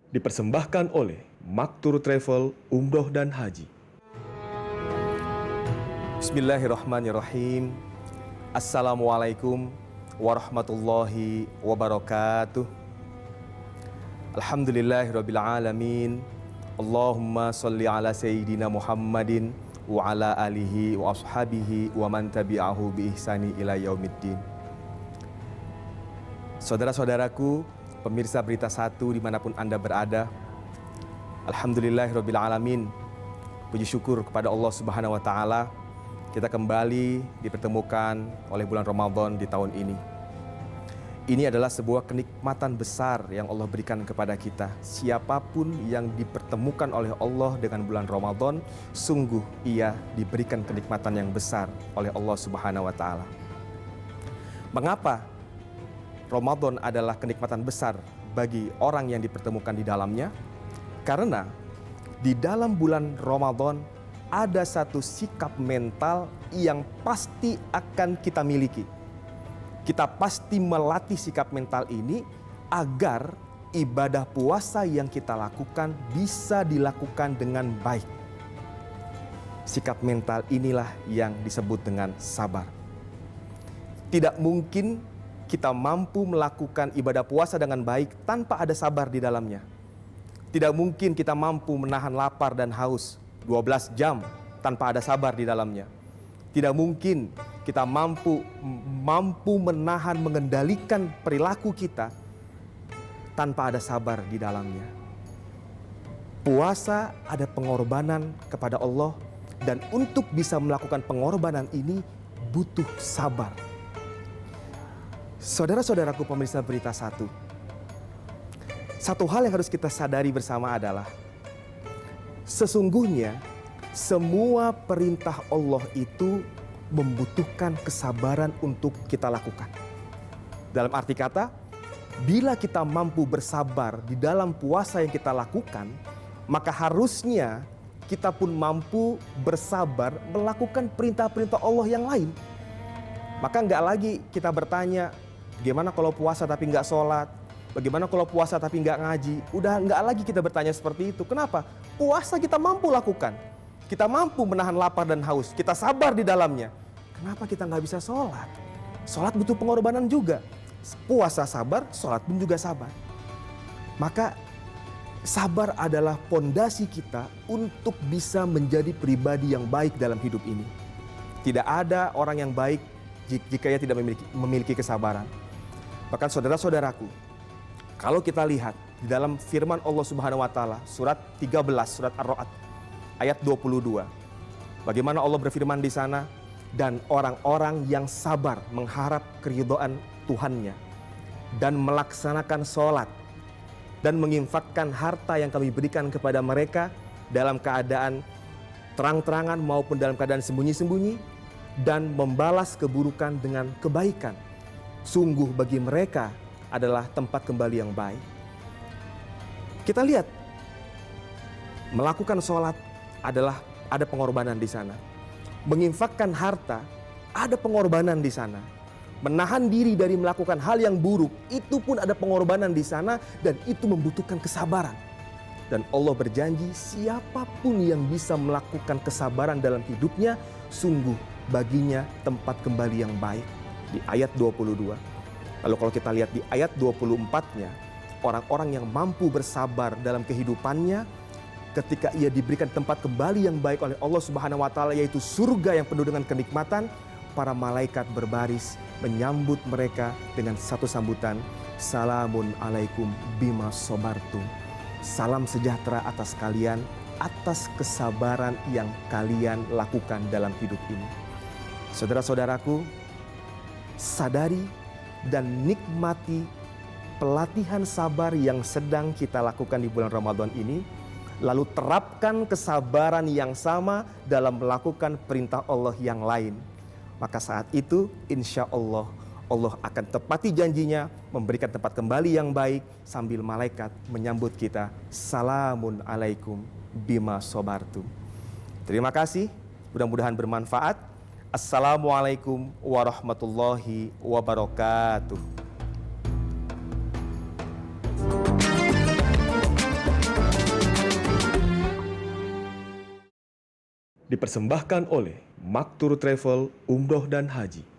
dipersembahkan oleh Maktur Travel Umroh dan Haji. Bismillahirrahmanirrahim. Assalamualaikum warahmatullahi wabarakatuh. Alhamdulillahirabbil alamin. Allahumma sholli ala sayyidina Muhammadin wa ala alihi wa ashabihi wa man tabi'ahu bi ihsani ila yaumiddin. Saudara-saudaraku, pemirsa Berita Satu dimanapun Anda berada, alhamdulillahirabbil alamin. Puji syukur kepada Allah Subhanahu wa taala, kita kembali dipertemukan oleh bulan Ramadan di tahun ini. Ini adalah sebuah kenikmatan besar yang Allah berikan kepada kita. Siapapun yang dipertemukan oleh Allah dengan bulan Ramadan, sungguh ia diberikan kenikmatan yang besar oleh Allah Subhanahu wa taala. Mengapa Ramadan adalah kenikmatan besar bagi orang yang dipertemukan di dalamnya? Karena di dalam bulan Ramadan ada satu sikap mental yang pasti akan kita miliki. Kita pasti melatih sikap mental ini agar ibadah puasa yang kita lakukan bisa dilakukan dengan baik. Sikap mental inilah yang disebut dengan sabar. Tidak mungkin kita mampu melakukan ibadah puasa dengan baik tanpa ada sabar di dalamnya. Tidak mungkin kita mampu menahan lapar dan haus 12 jam tanpa ada sabar di dalamnya. Tidak mungkin kita mampu menahan, mengendalikan perilaku kita tanpa ada sabar di dalamnya. Puasa ada pengorbanan kepada Allah, dan untuk bisa melakukan pengorbanan ini butuh sabar. Saudara-saudaraku pemirsa Berita Satu, satu hal yang harus kita sadari bersama adalah sesungguhnya semua perintah Allah itu membutuhkan kesabaran untuk kita lakukan. Dalam arti kata, bila kita mampu bersabar di dalam puasa yang kita lakukan, maka harusnya kita pun mampu bersabar melakukan perintah-perintah Allah yang lain. Maka nggak lagi kita bertanya, bagaimana kalau puasa tapi nggak sholat? Bagaimana kalau puasa tapi nggak ngaji? Udah nggak lagi kita bertanya seperti itu. Kenapa? Puasa kita mampu lakukan. Kita mampu menahan lapar dan haus. Kita sabar di dalamnya. Kenapa kita nggak bisa sholat? Sholat butuh pengorbanan juga. Puasa sabar, sholat pun juga sabar. Maka sabar adalah pondasi kita untuk bisa menjadi pribadi yang baik dalam hidup ini. Tidak ada orang yang baik jika ia tidak memiliki kesabaran. Bahkan saudara-saudaraku, kalau kita lihat di dalam firman Allah Subhanahu wa taala, surat 13, surat Ar-Ra'd ayat 22. Bagaimana Allah berfirman di sana? Dan orang-orang yang sabar mengharap keridhaan Tuhannya dan melaksanakan sholat dan menginfakkan harta yang kami berikan kepada mereka dalam keadaan terang-terangan maupun dalam keadaan sembunyi-sembunyi, dan membalas keburukan dengan kebaikan. Sungguh bagi mereka adalah tempat kembali yang baik. Kita lihat, melakukan sholat adalah ada pengorbanan di sana. Menginfakkan harta, ada pengorbanan di sana. Menahan diri dari melakukan hal yang buruk, itu pun ada pengorbanan di sana, dan itu membutuhkan kesabaran. Dan Allah berjanji, siapapun yang bisa melakukan kesabaran dalam hidupnya, sungguh baginya tempat kembali yang baik. Di ayat 22. Lalu kalau kita lihat di ayat 24-nya, orang-orang yang mampu bersabar dalam kehidupannya, ketika ia diberikan tempat kembali yang baik oleh Allah Subhanahu wa taala, yaitu surga yang penuh dengan kenikmatan, para malaikat berbaris menyambut mereka dengan satu sambutan, salamun alaikum bima sobartum. Salam sejahtera atas kalian atas kesabaran yang kalian lakukan dalam hidup ini. Saudara-saudaraku, sadari dan nikmati pelatihan sabar yang sedang kita lakukan di bulan Ramadan ini. Lalu terapkan kesabaran yang sama dalam melakukan perintah Allah yang lain. Maka saat itu insya Allah, Allah akan tepati janjinya memberikan tempat kembali yang baik sambil malaikat menyambut kita. Salamun alaikum bima sobartum. Terima kasih, mudah-mudahan bermanfaat. Assalamualaikum warahmatullahi wabarakatuh. Dipersembahkan oleh Maktur Travel Umroh dan Haji.